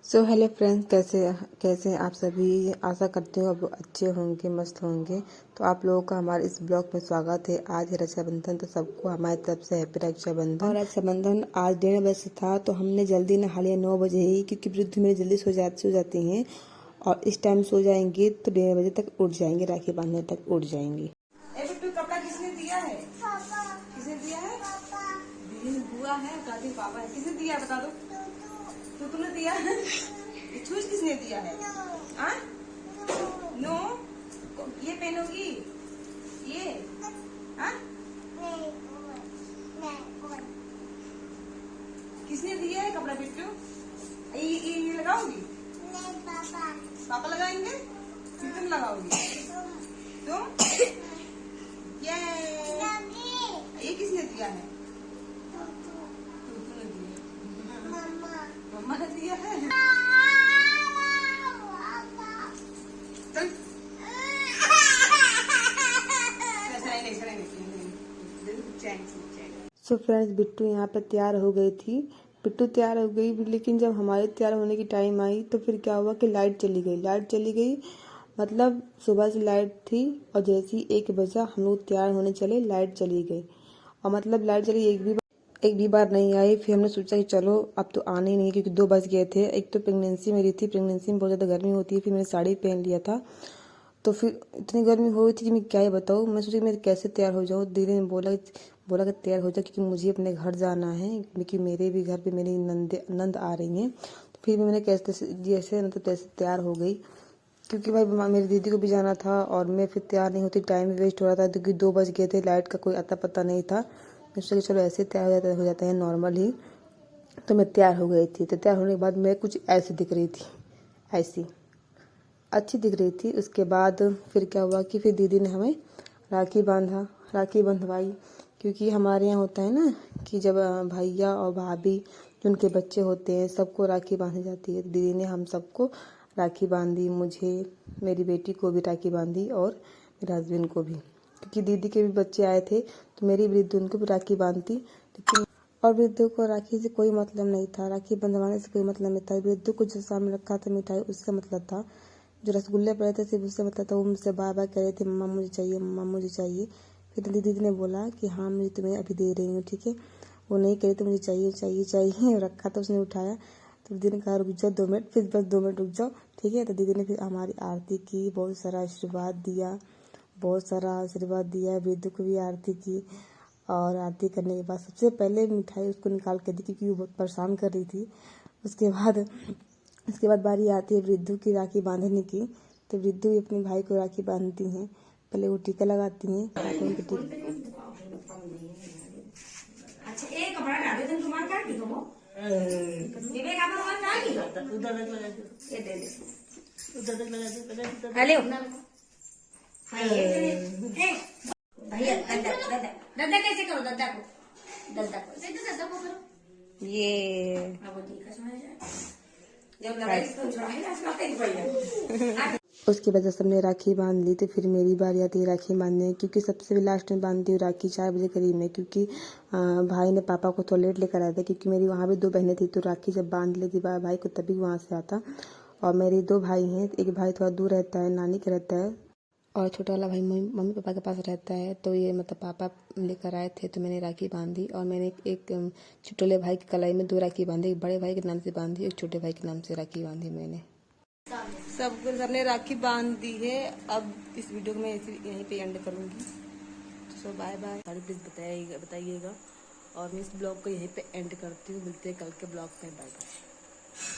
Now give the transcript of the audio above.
So hello friends, कैसे कैसे हैं आप सभी। आशा करती हूँ आप अच्छे होंगे, मस्त होंगे। तो आप लोगों का हमारे इस ब्लॉग में स्वागत है। आज है रक्षाबंधन, तो सबको हमारी तरफ से हैप्पी रक्षाबंधन। और रक्षाबंधन आज 1:30 बजे था, तो हमने जल्दी नहा लिया 9 बजे ही, क्योंकि वृद्ध मेरे जल्दी सो जाती हैं और इस टाइम सो जाएंगे तो 1:30 बजे तक उठ जाएंगे, राखी बांधने तक उठ जाएंगे। कपड़ा किसने दिया है? पापा। किसने दिया है? पापा। दीदी बुआ है, दादी पापा है। किसने दिया है बता दो। तो तुमने दिया है? चूज किसने दिया है? हाँ? नो। ये पहनोगी? ये? हाँ? किसने दिया है कपड़ा बिट्टू? ये लगाओगी? नहीं पापा। पापा लगाएंगे? फिर तुम लगाओगी? तुम? ये किसने दिया है? तूने दिया। मम्मा ने दिया है। चल। सो फ्रेंड्स, बिट्टू यहाँ पे तैयार हो गई थी। बिट्टू तैयार हो गई, लेकिन जब हमारे तैयार होने की टाइम आई तो फिर क्या हुआ कि लाइट चली गई। मतलब सुबह से लाइट थी और जैसे ही 1 बजा हम लोग तैयार होने चले, लाइट चली गई। और मतलब लाइट चली एक भी बार नहीं आई। फिर हमने सोचा कि चलो अब तो आने ही नहीं, क्योंकि 2 बज गए थे। एक तो प्रेगनेंसी मेरी थी, प्रेगनेंसी में बहुत ज़्यादा गर्मी होती है। फिर मैंने साड़ी पहन लिया था, तो फिर इतनी गर्मी हो रही थी कि मैं क्या ही बताऊँ। मैं सोची मैं कैसे तैयार हो जाऊँ। दीदी ने बोला कि तैयार हो जा, क्योंकि मुझे अपने घर जाना है, क्योंकि मेरे भी घर पे मेरी नंद आ रही हैं। तो फिर भी मैंने जैसे न तो तैसे तैयार हो गई, क्योंकि भाई मेरी दीदी को भी जाना था और मैं फिर तैयार नहीं होती, टाइम भी वेस्ट हो रहा था, क्योंकि 2 बज गए थे, लाइट का कोई अता पता नहीं था। मैं सोचा चलो ऐसे तैयार हो जाते हैं नॉर्मल ही। तो मैं तैयार हो गई थी। तो तैयार होने के बाद मैं कुछ ऐसी दिख रही थी, ऐसी अच्छी दिख रही थी। उसके बाद फिर क्या हुआ कि फिर दीदी ने हमें राखी बंधवाई, क्योंकि हमारे यहाँ होता है ना कि जब भैया और भाभी जो उनके बच्चे होते हैं सबको राखी बांधी जाती है। दीदी ने हम सबको राखी बांधी, मुझे, मेरी बेटी को भी राखी बांधी और मेरे हस्बैंड को भी, क्योंकि दीदी के भी बच्चे आए थे तो मेरी वृद्ध उनको भी राखी बांधती। लेकिन और वृद्धों को राखी से कोई मतलब नहीं था, राखी बंधवाने से कोई मतलब नहीं था। वृद्धों को जो सामने रखा था मिठाई, उससे मतलब था। जो रसगुल्ले पड़े थे सिर्फ उससे मतलब था। वो मुझसे बार बार कह रहे थे मम्मा मुझे चाहिए, मम्मा मुझे चाहिए। फिर दीदी ने बोला कि हाँ मैं तुम्हें अभी दे रही हूँ, ठीक है। वो नहीं कह रही तो मुझे चाहिए चाहिए चाहिए, रखा तो उसने उठाया। तो दीदी ने कहा रुक जाओ 2 मिनट, फिर बस 2 मिनट रुक जाओ, ठीक है। तो दीदी ने फिर हमारी आरती की, बहुत सारा आशीर्वाद दिया, वृद्ध को भी आरती की। और आरती करने के बाद सबसे पहले मिठाई उसको निकाल के दी, क्योंकि वो बहुत परेशान कर रही थी। उसके बाद बारी आती है वृद्धों की राखी बांधने की। तो वृद्धु अपने भाई को राखी बांधती हैं। पहले वो टीका लगाती हैं। अच्छा एक कपड़ा डाल दे तुम्हारा काट दो वो विवेक आप लोग डाल दो उधर तक लगा दो ये दे दे उधर तक लगा दो हेलो हां ये भैया दादा कैसे करो दादा को करो ये अब ठीक है समझ जाए जब लड़ाई तो छुड़ाई ना भैया। उसके बाद जब सबने राखी बांध ली तो फिर मेरी बारी आती है राखी बांधने, क्योंकि सबसे भी लास्ट में बांधती हूँ राखी 4 बजे करीब में, क्योंकि भाई ने पापा को थोड़ा लेट लेकर आया था, क्योंकि मेरी वहाँ भी 2 बहनें थी। तो राखी जब बांध लेती भाई को तभी वहाँ से आता। और मेरे 2 भाई हैं, एक भाई थोड़ा दूर रहता है, नानी का रहता है, और छोटा वाला भाई मम्मी पापा के पास रहता है। तो ये मतलब पापा लेकर आए थे तो मैंने राखी बांधी। और मैंने एक छोटे भाई की कलाई में 2 राखी बांधी, एक बड़े भाई के नाम से बांधी, एक छोटे भाई के नाम से राखी बांधी मैंने। सबने राखी बांध दी है। अब इस वीडियो को मैं यहीं पे एंड करूँगी। सो बाय बाय। प्लीज़ बताइएगा और मैं इस ब्लॉग को यहीं पे एंड करती हूँ। मिलते हैं कल के ब्लॉग में। Bye bye.